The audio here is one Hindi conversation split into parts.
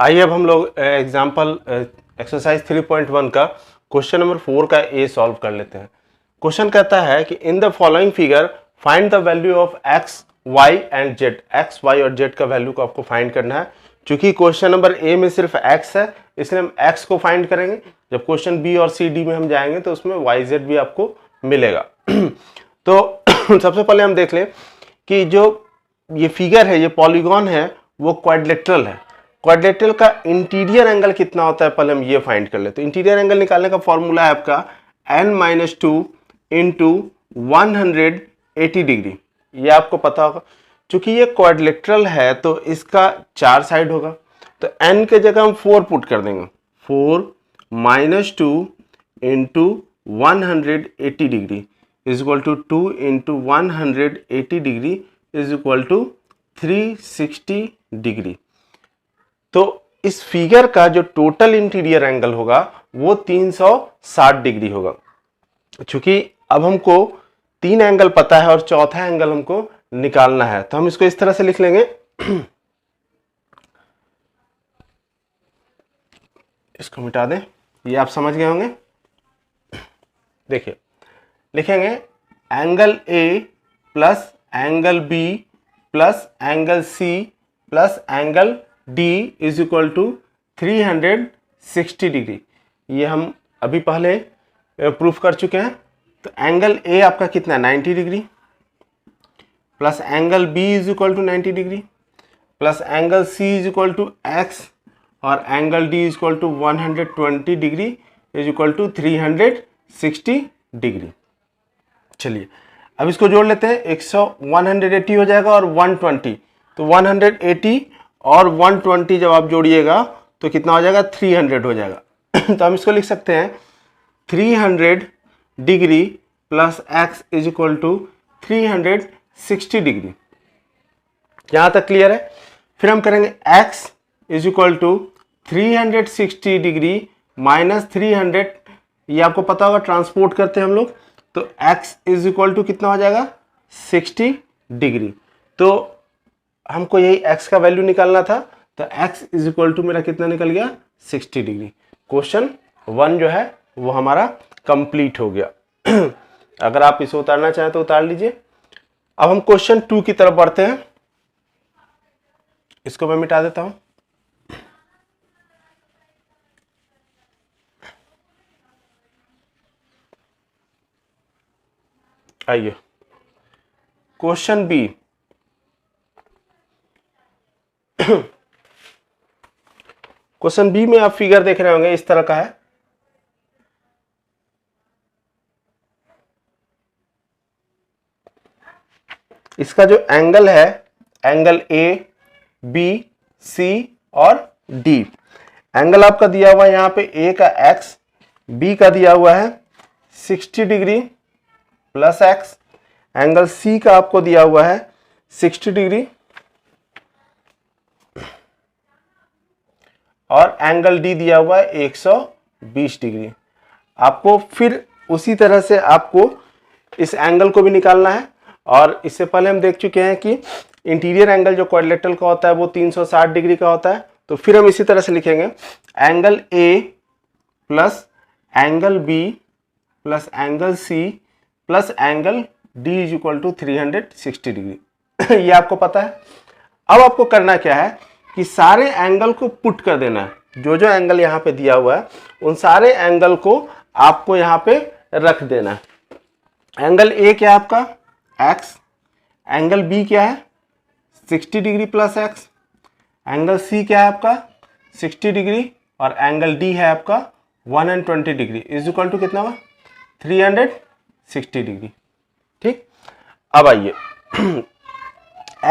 आइए अब हम लोग एग्जाम्पल एक्सरसाइज 3.1 का क्वेश्चन नंबर 4 का ए सॉल्व कर लेते हैं। क्वेश्चन कहता है कि in the following figure find the value of x y and z. X y और जेड का वैल्यू को आपको फाइंड करना है। चूंकि क्वेश्चन नंबर ए में सिर्फ एक्स है इसलिए हम एक्स को फाइंड करेंगे। जब क्वेश्चन बी और सी डी में हम जाएंगे तो उसमें वाई जेड भी आपको मिलेगा। तो सबसे पहले हम देख लें कि जो ये फिगर है, ये पॉलीगॉन है, वो क्वाड्रिलेटरल है। क्वाड्रिलेटरल का इंटीरियर एंगल कितना होता है पहले हम ये फाइंड कर लेते हैं। इंटीरियर एंगल निकालने का फॉर्मूला है आपका n-2 इंटू 180 डिग्री। ये आपको पता होगा। चूंकि ये क्वाड्रिलेटरल है तो इसका 4 साइड होगा, तो n के जगह हम 4 पुट कर देंगे। 4 - 2 into 180 degree is equal to 2 into 180 degree is equal to 360 degree. तो इस फिगर का जो टोटल इंटीरियर एंगल होगा वो 360 डिग्री होगा। चूंकि अब हमको 3 एंगल पता है और चौथा एंगल हमको निकालना है, तो हम इसको इस तरह से लिख लेंगे। इसको मिटा दें, ये आप समझ गए होंगे। देखिए लिखेंगे angle A plus angle B plus angle C plus angle D is equal to 360 degree. ये हम अभी पहले प्रूफ कर चुके हैं। तो एंगल ए आपका कितना है 90 degree plus angle b is equal to 90 degree plus angle c is equal to x और angle D is equal to 120 degree is equal to 360 degree. चलिए अब इसको जोड़ लेते हैं। 180 हो जाएगा और 120, तो 180 और 120 जब आप जोड़िएगा तो कितना हो जाएगा 300 हो जाएगा। तो हम इसको लिख सकते हैं 300 degree plus x is equal to 360 degree. यहां तक क्लियर है। फिर हम करेंगे x is equal to 360 degree minus 300, ये आपको पता होगा ट्रांसपोर्ट करते हैं हम लोग, तो x इज इक्वल टू कितना हो जाएगा 60 डिग्री। तो हमको यही x का वैल्यू निकालना था, तो x इज इक्वल टू मेरा कितना निकल गया 60 डिग्री। क्वेश्चन 1 जो है वो हमारा कंप्लीट हो गया। अगर आप इसे उतारना चाहें तो उतार लीजिए। अब हम क्वेश्चन 2 की तरफ बढ़ते हैं। इसको मैं मिटा देता हूं। आइए क्वेश्चन बी। क्वेश्चन बी में आप फिगर देख रहे होंगे, इस तरह का है। इसका जो एंगल है, एंगल ए बी सी और डी। एंगल आपका दिया हुआ है यहां पे ए का एक्स, बी का दिया हुआ है 60 degree plus x, angle C का आपको दिया हुआ है 60 डिग्री और एंगल डी दिया हुआ है 120 डिग्री। आपको फिर उसी तरह से आपको इस एंगल को भी निकालना है। और इससे पहले हम देख चुके हैं कि इंटीरियर एंगल जो क्वाड्रिलेटरल का होता है वो 360 डिग्री का होता है। तो फिर हम इसी तरह से लिखेंगे angle A plus angle B plus angle C plus angle D is equal to 360 degree. ये आपको पता है। अब आपको करना क्या है कि सारे एंगल को पुट कर देना है। जो जो एंगल यहाँ पे दिया हुआ है उन सारे एंगल को आपको यहाँ पे रख देना है। एंगल ए क्या है आपका x, एंगल बी क्या है 60 degree plus x, angle C क्या है आपका 60 डिग्री और एंगल डी है आपका 120 डिग्री इज इक्वल टू कितना हुआ 360 डिग्री। ठीक, अब आइए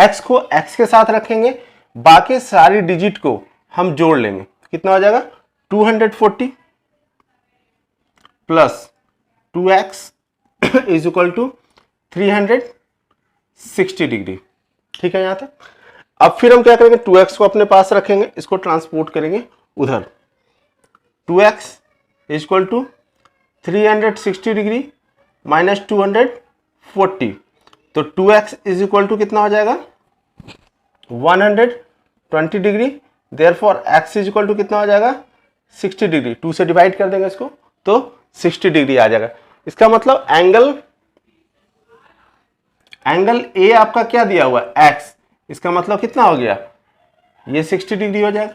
x को x के साथ रखेंगे, बाकी सारी डिजिट को हम जोड़ लेंगे। कितना हो जाएगा 240 plus 2x is equal to 360 degree. ठीक है यहां तक। अब फिर हम क्या करेंगे 2x को अपने पास रखेंगे, इसको ट्रांसपोर्ट करेंगे उधर। 2x is equal to 360 degree minus 240, तो 2x इज इक्वल टू कितना हो जाएगा 120 degree therefore x is equal to कितना हो जाएगा 60 डिग्री। 2 से डिवाइड कर देंगे इसको तो 60 डिग्री आ जाएगा। इसका मतलब एंगल ए आपका क्या दिया हुआ है x, इसका मतलब कितना हो गया ये 60 डिग्री हो जाएगा।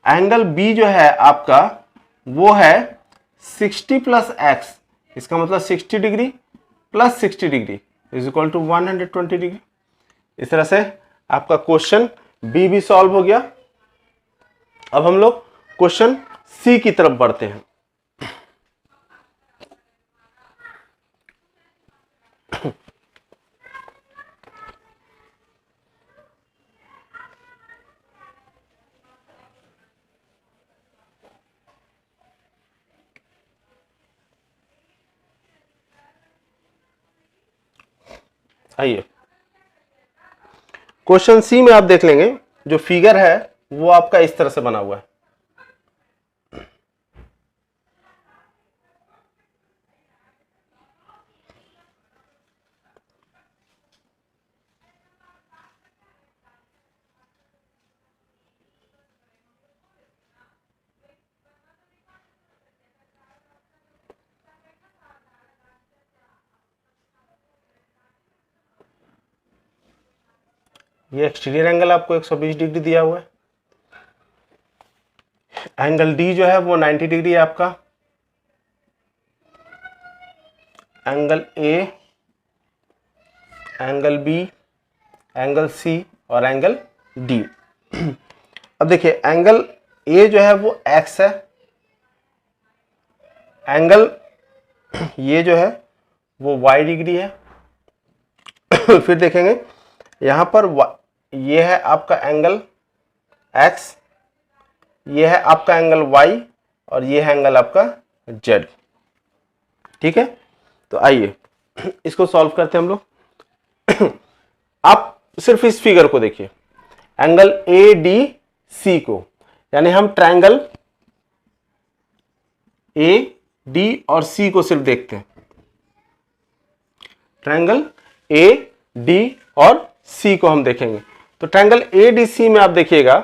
एंगल बी जो है आपका वो है 60 प्लस x, इसका मतलब 60 degree plus 60 degree is equal to 120 degree. इस तरह से आपका क्वेश्चन बी भी सॉल्व हो गया। अब हम लोग क्वेश्चन सी की तरफ बढ़ते हैं। आइए क्वेश्चन सी में आप देख लेंगे जो फिगर है वो आपका इस तरह से बना हुआ है। ये एक्सटीरियर एंगल आपको 120 डिग्री दिया हुआ है। एंगल डी जो है वो 90 डिग्री है आपका। Angle A, angle B, angle C और एंगल डी। अब देखिए एंगल ए जो है वो एक्स है, एंगल ये जो है वो वाई डिग्री है। फिर देखेंगे यहां पर ये है आपका एंगल एक्स, ये है आपका एंगल वाई और ये है एंगल आपका जेड। ठीक है, तो आइए इसको सॉल्व करते हैं हम लोग। आप सिर्फ इस फिगर को देखिए, एंगल ए डी सी को, यानी हम ट्रायंगल ए डी और सी को सिर्फ देखते हैं। ट्रायंगल ए डी और सी को हम देखेंगे। तो ट्रायंगल ए डी सी में आप देखिएगा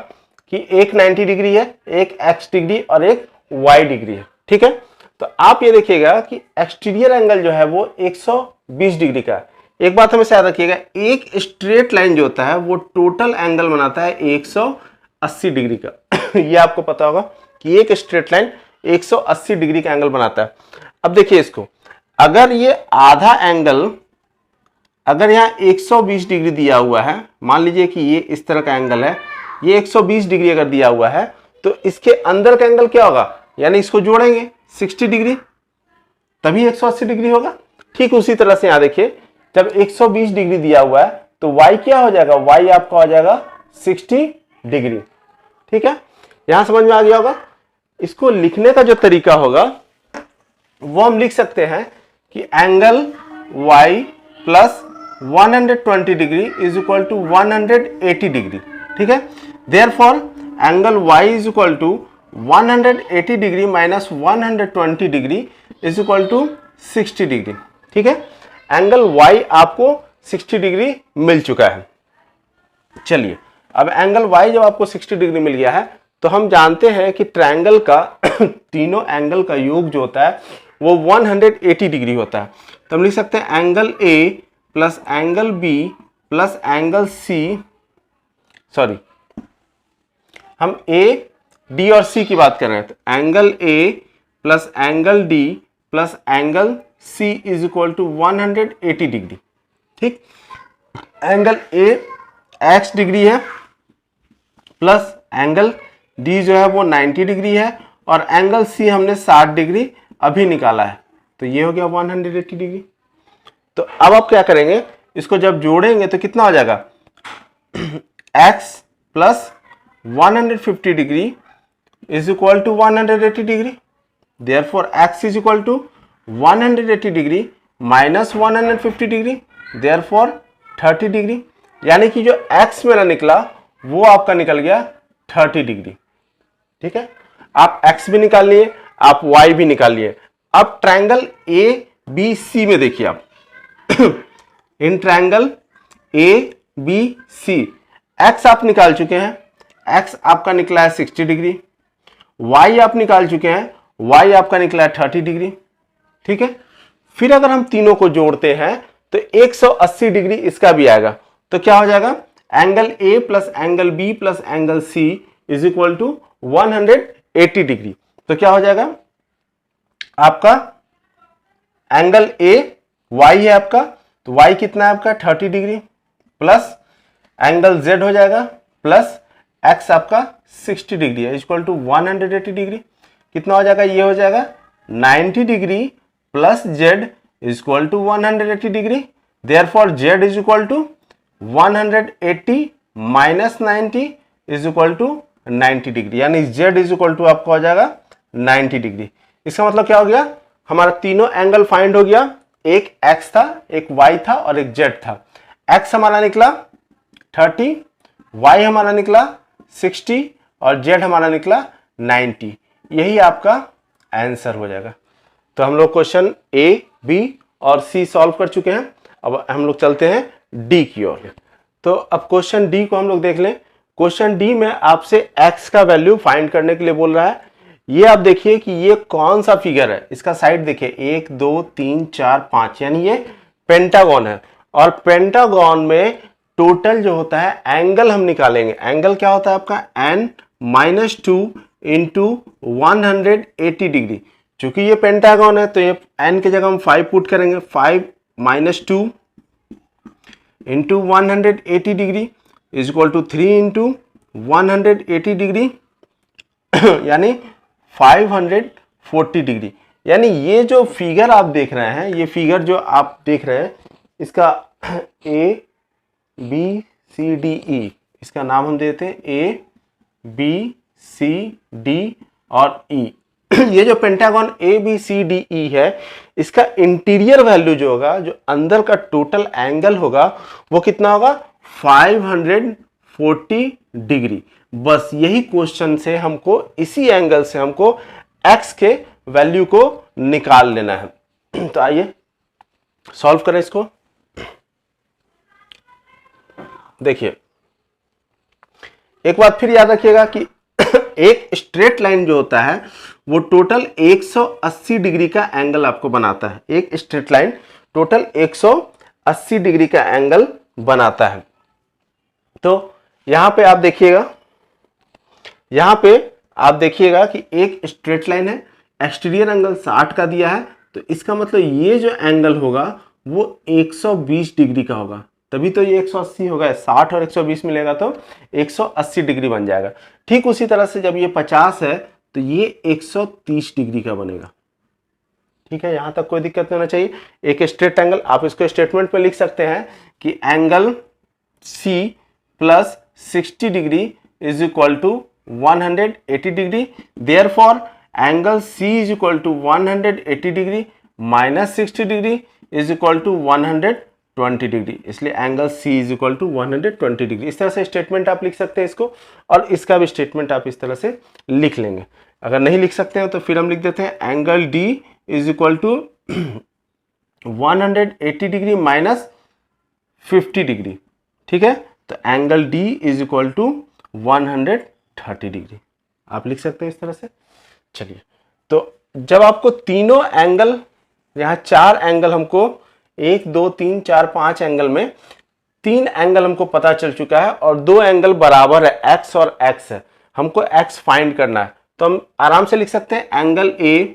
कि एक 90 डिग्री है, एक एक्स डिग्री और एक वाई डिग्री है। ठीक है, तो आप ये देखिएगा कि एक्सटीरियर एंगल जो है वो 120 डिग्री का है। एक बात हमेशा याद रखिएगा, एक स्ट्रेट लाइन जो होता है वो टोटल एंगल बनाता है 180 डिग्री का। ये आपको पता होगा कि एक स्ट्रेट लाइन 180 डिग्री का एंगल बनाता है। अब देखिए इसको, अगर ये आधा एंगल, अगर यहाँ 120 डिग्री दिया हुआ है, मान लीजिए कि ये इस तरह का एंगल है, ये 120 डिग्री अगर दिया हुआ है तो इसके अंदर का एंगल क्या होगा, यानी इसको जोड़ेंगे 60 डिग्री तभी 180 डिग्री होगा। ठीक उसी तरह से यहाँ देखिए, जब 120 डिग्री दिया हुआ है तो y क्या हो जाएगा, y आपका हो जाएगा 60 डिग्री। ठीक है, यहां समझ में आ गया होगा। इसको लिखने का जो तरीका होगा वो हम लिख सकते हैं कि angle y plus 120 degree is equal to 180 degree. ठीक है, therefore angle y is equal to 180 degree minus 120 degree is equal to 60 degree. ठीक है, एंगल y आपको 60 डिग्री मिल चुका है। चलिए, अब एंगल y जब आपको 60 डिग्री मिल गया है तो हम जानते हैं कि ट्रायंगल का तीनों एंगल का योग जो होता है वो 180 डिग्री होता है। तो हम लिख सकते हैं angle A plus angle B plus angle C, sorry हम A, D और C की बात कर रहे हैं, तो angle A plus angle D plus angle C is equal to 180 degree. ठीक, एंगल A x डिग्री है प्लस एंगल D जो है वो 90 डिग्री है और एंगल C हमने 60 डिग्री अभी निकाला है, तो ये हो गया 180 डिग्री। तो अब आप क्या करेंगे, इसको जब जोड़ेंगे तो कितना हो जाएगा, x plus 150 degree is equal to 180 degree. Therefore x is equal to 180 degree minus 150 degree, therefore 30 degree. यानी कि जो x मेरा निकला वो आपका निकल गया 30 डिग्री। ठीक है, आप x भी निकाल लिए, आप y भी निकाल लिए। अब ट्रायंगल ए बी सी में देखिए आप, in triangle A B C x आप निकाल चुके हैं, x आपका निकला है 60 डिग्री, y आप निकाल चुके हैं, y आपका निकला है 30 डिग्री। ठीक है, फिर अगर हम तीनों को जोड़ते हैं तो 180 डिग्री इसका भी आएगा। तो क्या हो जाएगा, angle A plus angle B plus angle C is equal to 180 degree. तो क्या हो जाएगा आपका एंगल A y है आपका, तो y कितना है आपका 30 डिग्री, प्लस एंगल Z हो जाएगा प्लस x आपका 60 डिग्री है इक्वल टू 180 डिग्री। कितना हो जाएगा, ये हो जाएगा 90 degree plus Z equal to 180 degree. Therefore Z is equal to 180 minus 90 is equal to 90 degree, यानी Z इज इक्वल टू आपका हो जाएगा 90 डिग्री। इसका मतलब क्या हो गया, हमारा तीनों एंगल फाइंड हो गया, एक x था, एक y था और एक z था। x हमारा निकला 30, y हमारा निकला 60 और z हमारा निकला 90। यही आपका आंसर हो जाएगा। तो हम लोग क्वेश्चन A, B और C सॉल्व कर चुके हैं। अब हम लोग चलते हैं D की ओर। तो अब क्वेश्चन D को हम लोग देख लें। क्वेश्चन D में आपसे x का वैल्यू फाइंड करने के लिए बोल रहा है। ये आप देखिए कि ये कौन सा फिगर है, इसका साइड देखिए 1 2 3 4 5, यानी ये पेंटागन है। और पेंटागन में टोटल जो होता है एंगल हम निकालेंगे। एंगल क्या होता है आपका n-2 इंटू 180 डिग्री। चूंकि ये पेंटागन है तो ये n की जगह हम 5 पुट करेंगे, 5 - 2 into 180 degree is equal to 3 into 180 degree यानी 540 डिग्री। यानी ये जो फिगर आप देख रहे हैं, ये फिगर जो आप देख रहे हैं, इसका A B C D E, इसका नाम हम देते हैं A B C D और E। ये जो pentagon A B C D E है, इसका इंटीरियर वैल्यू जो होगा, जो अंदर का टोटल एंगल होगा, वो कितना होगा 540 डिग्री। बस यही क्वेश्चन से हमको, इसी एंगल से हमको x के वैल्यू को निकाल लेना है। तो आइए सॉल्व करें इसको। देखिए, एक बात फिर याद रखिएगा कि एक स्ट्रेट लाइन जो होता है वो टोटल 180 डिग्री का एंगल आपको बनाता है। एक स्ट्रेट लाइन टोटल 180 डिग्री का एंगल बनाता है। तो यहां पे आप देखिएगा, यहां पे आप देखिएगा कि एक स्ट्रेट लाइन है, एक्सटीरियर एंगल 60 का दिया है, तो इसका मतलब ये जो एंगल होगा वो 120 डिग्री का होगा, तभी तो ये 180 होगा। 60 और 120 मिलेगा तो 180 डिग्री बन जाएगा। ठीक उसी तरह से जब ये 50 है तो ये 130 डिग्री का बनेगा। ठीक है, यहां तक कोई दिक्कत नहीं होना चाहिए। एक स्ट्रेट एंगल, आप इसको स्टेटमेंट पे लिख सकते हैं कि angle C plus 60 degree is equal to 180 degree. Therefore angle C is equal to 180 degree minus 60 degree is equal to 120 degree. इसलिए angle C is equal to 120 degree. इस तरह से स्टेटमेंट आप लिख सकते हैं इसको, और इसका भी स्टेटमेंट आप इस तरह से लिख लेंगे। अगर नहीं लिख सकते हैं तो फिर हम लिख देते हैं angle D is equal to 180 degree minus 50 degree. ठीक है, तो angle D is equal to 130 degree आप लिख सकते हैं इस तरह से। चलिए, तो जब आपको तीनों एंगल, यहाँ 4 एंगल हमको 1 2 3 4 5 एंगल में 3 एंगल हमको पता चल चुका है और 2 एंगल बराबर है, x और x है, हमको x फाइंड करना है। तो हम आराम से लिख सकते हैं angle A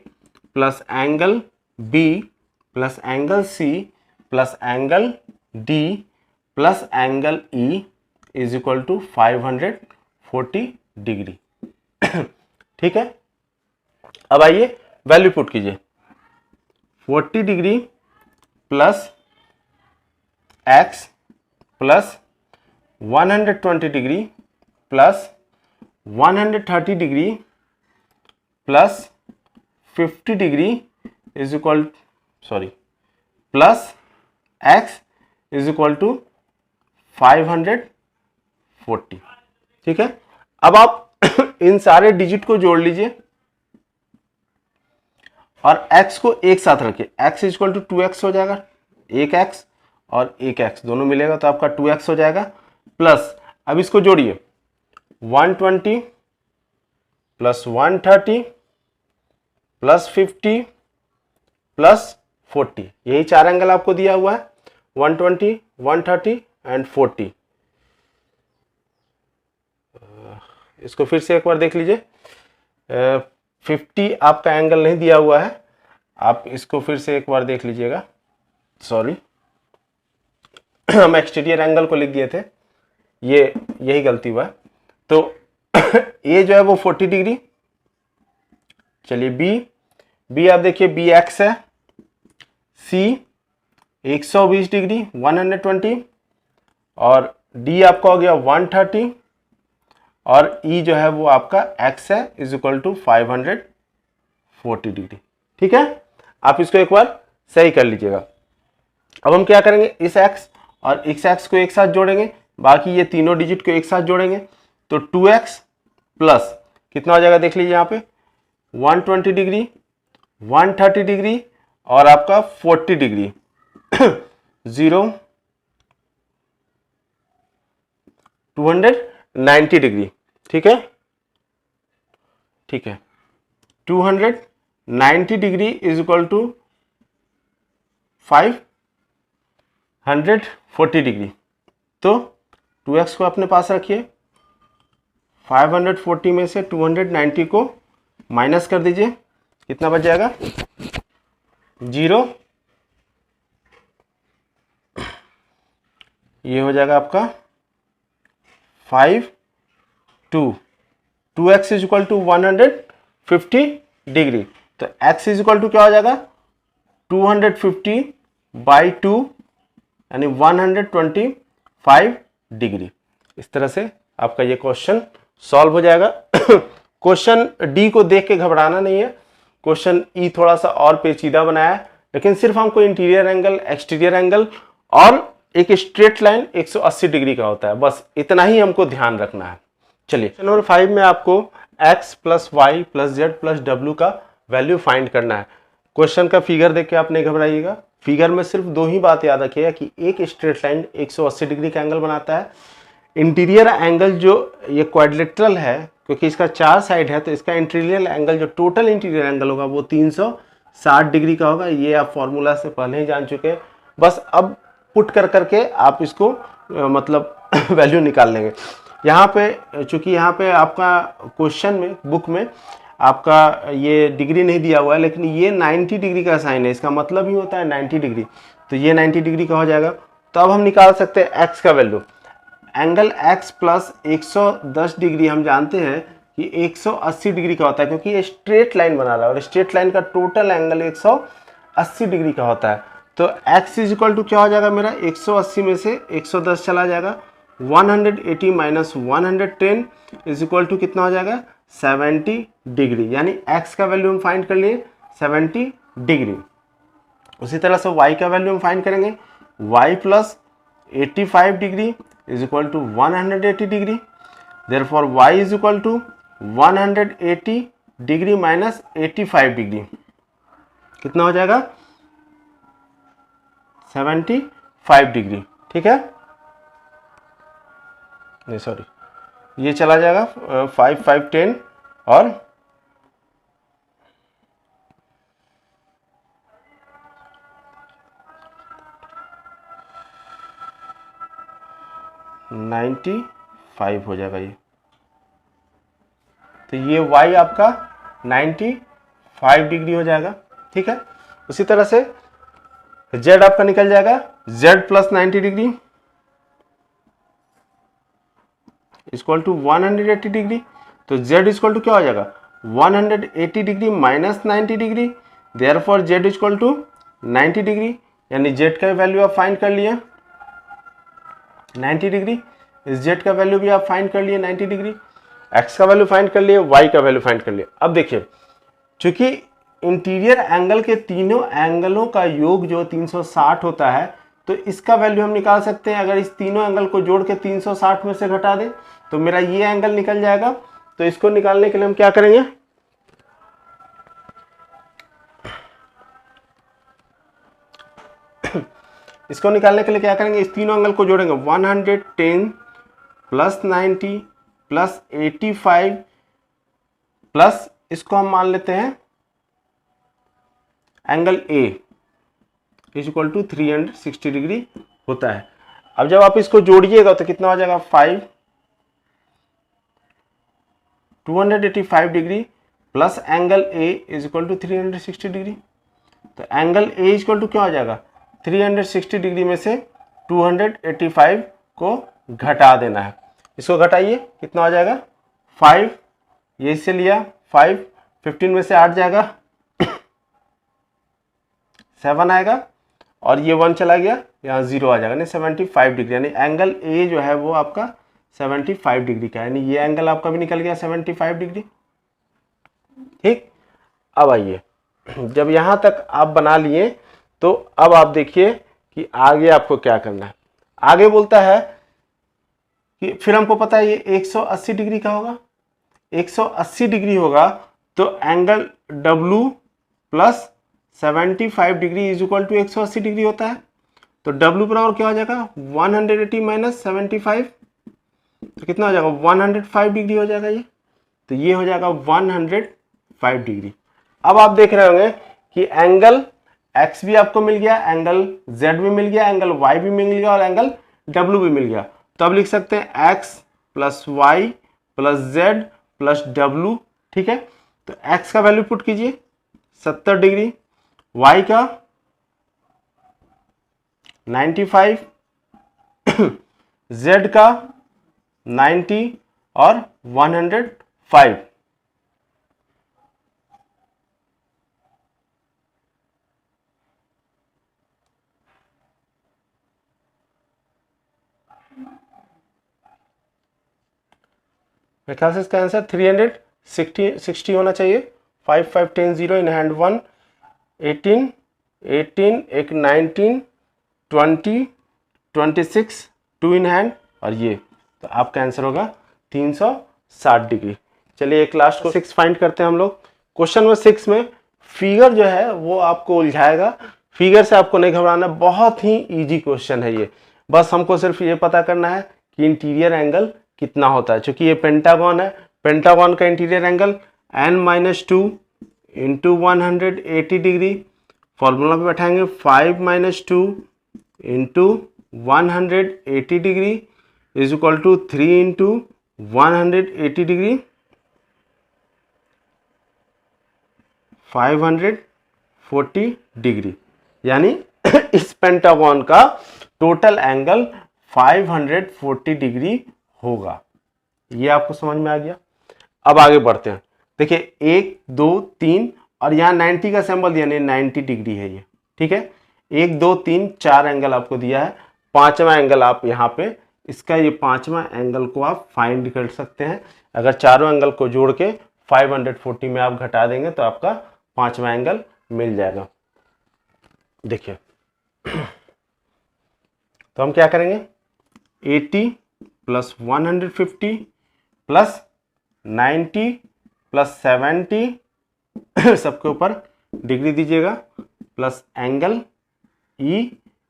plus angle B plus angle C plus angle D plus angle E is equal to 540 degree. ठीक है, अब आइए वैल्यू पुट कीजिए। 40 degree plus x plus 120 degree plus 130 degree plus 50 degree is equal, plus x is equal to 540। ठीक है, अब आप इन सारे डिजिट को जोड़ लीजिए और x को एक साथ रखिए। x is equal to 2x हो जाएगा, एक x और एक x दोनों मिलेगा तो आपका 2x हो जाएगा। प्लस अब इसको जोड़िए, 120 प्लस 130 प्लस 50 प्लस 40, यही 4 एंगल आपको दिया हुआ है, 120, 130 एंड 40। इसको फिर से एक बार देख लीजिए। 50 आपका एंगल नहीं दिया हुआ है, आप इसको फिर से एक बार देख लीजिएगा। सॉरी, हम एक्सटीरियर एंगल को लिख दिए थे, ये यही गलती हुआ है। तो ये जो है वो 40 डिग्री। चलिए बी आप देखिए बी एक्स है, सी 120 डिग्री 120, और डी आपका हो गया 130, और ई जो है वो आपका एक्स है इज इक्वल टू 540 डिग्री। ठीक है, आप इसको एक बार सही कर लीजिएगा। अब हम क्या करेंगे, इस एक्स और इस एक्स को एक साथ जोड़ेंगे, बाकी ये तीनों डिजिट को एक साथ जोड़ेंगे, तो 2x प्लस कितना हो जाएगा देख लीजिए यहाँ पे, 120 डिग्री 130 डिग्री और आपका 40 डिग्री 0 290 डिग्री। ठीक है, ठीक है, 290 degree is equal to 540 degree. तो 2x को अपने पास रखिए, 540 में से 290 को माइनस कर दीजिए, कितना बच जाएगा 0, ये हो जाएगा आपका 2x is equal to 150 degree. तो x इज इक्वल टू क्या हो जाएगा 250 बाई 2 यानी 125 डिग्री। इस तरह से आपका ये क्वेश्चन सॉल्व हो जाएगा। क्वेश्चन डी को देख के घबराना नहीं है, क्वेश्चन ई थोड़ा सा और पेचीदा बनाया है, लेकिन सिर्फ हमको इंटीरियर एंगल, एक्सटीरियर एंगल और एक स्ट्रेट लाइन 180 डिग्री का होता है, बस इतना ही हमको ध्यान रखना है। चलिए नंबर 5 में आपको x plus y plus z plus डब्ल्यू का वैल्यू फाइंड करना है। क्वेश्चन का फिगर देख के आप नहीं घबराइएगा, फिगर में सिर्फ दो ही बात याद रखिएगा कि एक स्ट्रेट लाइन 180 डिग्री का एंगल बनाता है। इंटीरियर एंगल जो ये क्वाड्रिलेटरल है, क्योंकि इसका 4 साइड है, तो इसका इंटीरियर एंगल जो टोटल इंटीरियर एंगल होगा वो 360 डिग्री का होगा। ये आप फॉर्मूला से पहले ही जान चुके हैं, बस अब पुट कर करके आप इसको मतलब वैल्यू निकाल लेंगे। यहाँ पे चूंकि यहाँ पे आपका क्वेश्चन में बुक में आपका ये डिग्री नहीं दिया हुआ है, लेकिन ये 90 डिग्री का साइन है, इसका मतलब ही होता है 90 डिग्री, तो ये 90 डिग्री का हो जाएगा। तो अब हम निकाल सकते हैं x का value. Angle x plus 110 degree हम जानते हैं कि 180 डिग्री का होता है, क्योंकि ये स्ट्रेट लाइन बना रहा है और स्ट्रेट लाइन का टोटल एंगल 180 डिग्री का होता है। तो x इज इक्वल टू क्या हो जाएगा मेरा, 180 में से 110 चला जाएगा, 180 माइनस 110 इज इक्वल टू कितना हो जाएगा 70 डिग्री, यानी x का वैल्यू हम फाइंड कर लिए 70 डिग्री। उसी तरह से y का वैल्यू हम फाइंड करेंगे, y plus 85 degree is equal to 180 degree, therefore y is equal to 180 degree minus 85 degree, कितना हो जाएगा 75 डिग्री। ठीक है, नहीं सॉरी, ये चला जाएगा 5 5 10 और 95 हो जाएगा ये। तो ये y आपका 95 डिग्री हो जाएगा। ठीक है, उसी तरह से z आपका निकल जाएगा z plus 90 degree equal to 180 degree. तो z इक्वल टू क्या हो जाएगा 180 degree minus 90 degree, therefore z equal to 90 degree, यानी z का वैल्यू आप फाइंड कर लिए 90 डिग्री, इस z का वैल्यू भी आप फाइंड कर लिए 90 डिग्री, x का वैल्यू फाइंड कर लिए, y का वैल्यू फाइंड कर लिए। अब देखिए, चूंकि इंटीरियर एंगल के तीनों एंगलों का योग जो 360 होता है, तो इसका वैल्यू हम निकाल सकते हैं। अगर इस तीनों एंगल को जोड़ के 360 में से घटा दें तो मेरा ये एंगल निकल जाएगा। तो इसको निकालने के लिए हम क्या करेंगे, इस तीनों एंगल को जोड़ेंगे, 110 प्लस 90 प्लस 85 प्लस इसको हम मान लेते हैं angle A is equal to 360 degree होता है। अब जब आप इसको जोड़िएगा तो कितना हो जाएगा 285 degree plus angle A is equal to 360 degree. तो angle A is equal to क्या हो जाएगा 360 डिग्री में से 285 को घटा देना है। इसको घटाइए कितना हो जाएगा 5, ये इससे लिया 5, 15 में से 8 जाएगा 7 आएगा और ये 1 चला गया, यहाँ 0 आ जाएगा, यानी 75 डिग्री, यानी एंगल ए जो है वो आपका 75 डिग्री का है, यानी ये एंगल आपका भी निकल गया 75 डिग्री। ठीक, अब आइए जब यहाँ तक आप बना लिए तो अब आप देखिए कि आगे आपको क्या करना है। आगे बोलता है कि फिर हमको पता है ये 180 डिग्री का होगा, 180 डिग्री होगा तो angle W plus 75 degree is equal to 180 degree होता है। तो W बराबर क्या हो जाएगा 180 माइनस 75, तो कितना हो जाएगा 105 डिग्री हो जाएगा ये, तो ये हो जाएगा 105 डिग्री। अब आप देख रहे होंगे कि एंगल X भी आपको मिल गया, एंगल Z भी मिल गया, एंगल Y भी मिल गया और एंगल W भी मिल गया। तो अब लिख सकते हैं X plus Y plus Z plus W। ठीक है, तो X का वैल्यू पुट कीजिए 70 डिग्री, Y का 95, Z का 90 और 105। मेरे ख्याल से इसका आंसर 360 होना चाहिए। 5 5 10 0 इन हैंड 1 18 18 एक 19 20 26 2 इन हैंड और ये, तो आपका आंसर होगा 360 डिग्री। चलिए एक लास्ट को 6 फाइंड करते हैं हम लोग। क्वेश्चन नंबर 6 में फिगर जो है वो आपको उलझाएगा, फिगर से आपको नहीं घबराना, बहुत ही इजी क्वेश्चन है ये। बस हमको सिर्फ ये पता करना है कि इंटीरियर एंगल कितना होता है। चूंकि ये पेंटागन है, पेंटागन का interior angle n-2 into 180 degree, formula पे बैठाएंगे 5-2 into 180 degree is equal to 3 into 180 degree 540 degree, यानी इस पेंटागन का टोटल एंगल 540 डिग्री होगा। ये आपको समझ में आ गया। अब आगे बढ़ते हैं। देखिए 1 2 3 और यहाँ 90 का सिंबल दिया, नहीं 90 डिग्री है ये। ठीक है, 1 2 3 4 एंगल आपको दिया है, पांचवा एंगल आप यहाँ पे इसका ये पांचवा एंगल को आप फाइंड कर सकते हैं। अगर चारों एंगल को जोड़ के 540 में आप घटा देंगे तो आपका पांचवा एंगल मिल जाएगा। देखिए तो हम क्या करेंगे 80 प्लस 150 प्लस 90 प्लस 70 सबके ऊपर डिग्री दीजिएगा plus angle E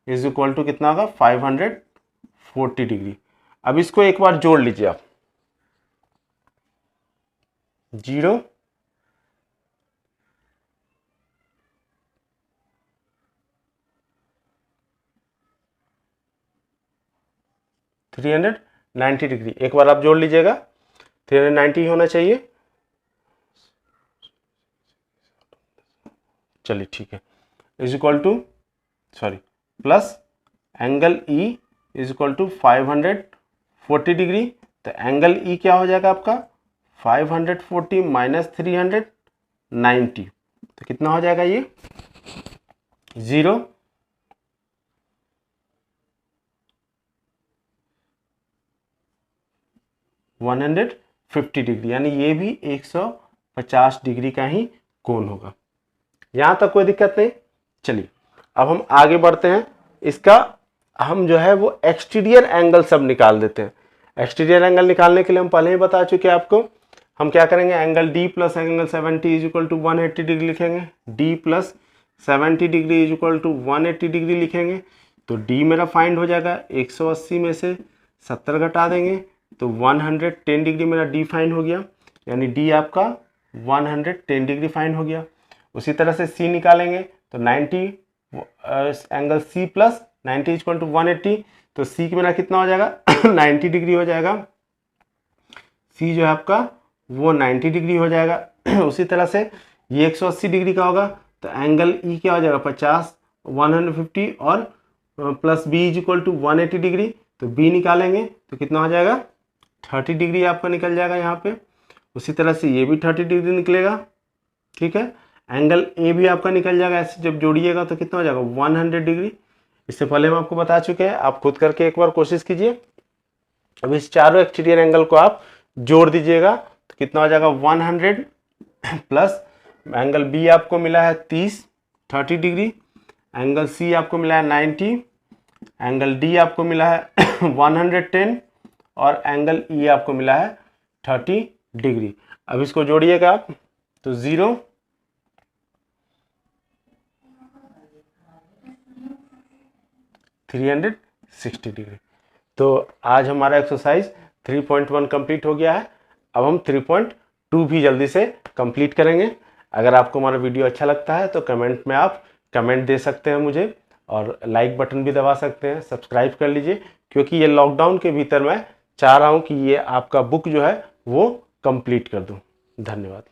is equal to कितना होगा 540 डिग्री। अब इसको एक बार जोड़ लीजिए आप, 0 390 डिग्री, एक बार आप जोड़ लीजिएगा 390 होना चाहिए। चलिए ठीक है, is equal to plus angle E is equal to 540 degree. तो एंगल E क्या हो जाएगा आपका 540 माइनस 390, तो कितना हो जाएगा ये 0 150 डिग्री, यानी ये भी 150 डिग्री का ही कोण होगा। यहां तक कोई दिक्कत नहीं। चलिए अब हम आगे बढ़ते हैं। इसका हम जो है वो एक्सटीरियर एंगल सब निकाल देते हैं। एक्सटीरियर एंगल निकालने के लिए हम पहले ही बता चुके हैं आपको। हम क्या करेंगे, angle D plus angle 70 is equal to 180 degree लिखेंगे। D plus 70 degree is equal to 180 degree लिखेंगे। तो D मेरा फाइंड हो जाएगा 180 में से 70 घटा देंगे तो 110 डिग्री मेरा डी फाइन हो गया, यानी डी आपका 110 डिग्री फाइन हो गया। उसी तरह से सी निकालेंगे तो 90 angle C plus 90 equal to 180, तो सी की मेरा कितना हो जाएगा 90 डिग्री हो जाएगा, सी जो है आपका वो 90 डिग्री हो जाएगा। उसी तरह से ये 180 डिग्री का होगा, तो एंगल ई क्या हो जाएगा 50 150 और plus B is equal to 180 degree, तो बी निकालेंगे तो कितना हो जाएगा 30 डिग्री आपका निकल जाएगा यहाँ पे। उसी तरह से ये भी 30 डिग्री निकलेगा, ठीक है। एंगल ए भी आपका निकल जाएगा, ऐसे जब जोड़िएगा तो कितना हो जाएगा 100 डिग्री। इससे पहले हम आपको बता चुके हैं, आप खुद करके एक बार कोशिश कीजिए। अब इस चारों एक्सटीरियर एंगल को आप जोड़ दीजिएगा तो कितना हो जाएगा 100 प्लस एंगल बी आपको मिला है 30 डिग्री, एंगल सी आपको मिला है 90, एंगल डी आपको मिला है 110 और एंगल ई आपको मिला है 30 डिग्री। अब इसको जोड़िएगा आप तो 0 360 डिग्री। तो आज हमारा एक्सरसाइज 3.1 कंप्लीट हो गया है। अब हम 3.2 भी जल्दी से कंप्लीट करेंगे। अगर आपको हमारा वीडियो अच्छा लगता है तो कमेंट में आप कमेंट दे सकते हैं मुझे, और लाइक बटन भी दबा सकते हैं, सब्सक्राइब कर लीजिए, क्योंकि ये लॉकडाउन के भीतर मैं चाह रहा हूँ कि ये आपका बुक जो है वो कंप्लीट कर दूँ। धन्यवाद।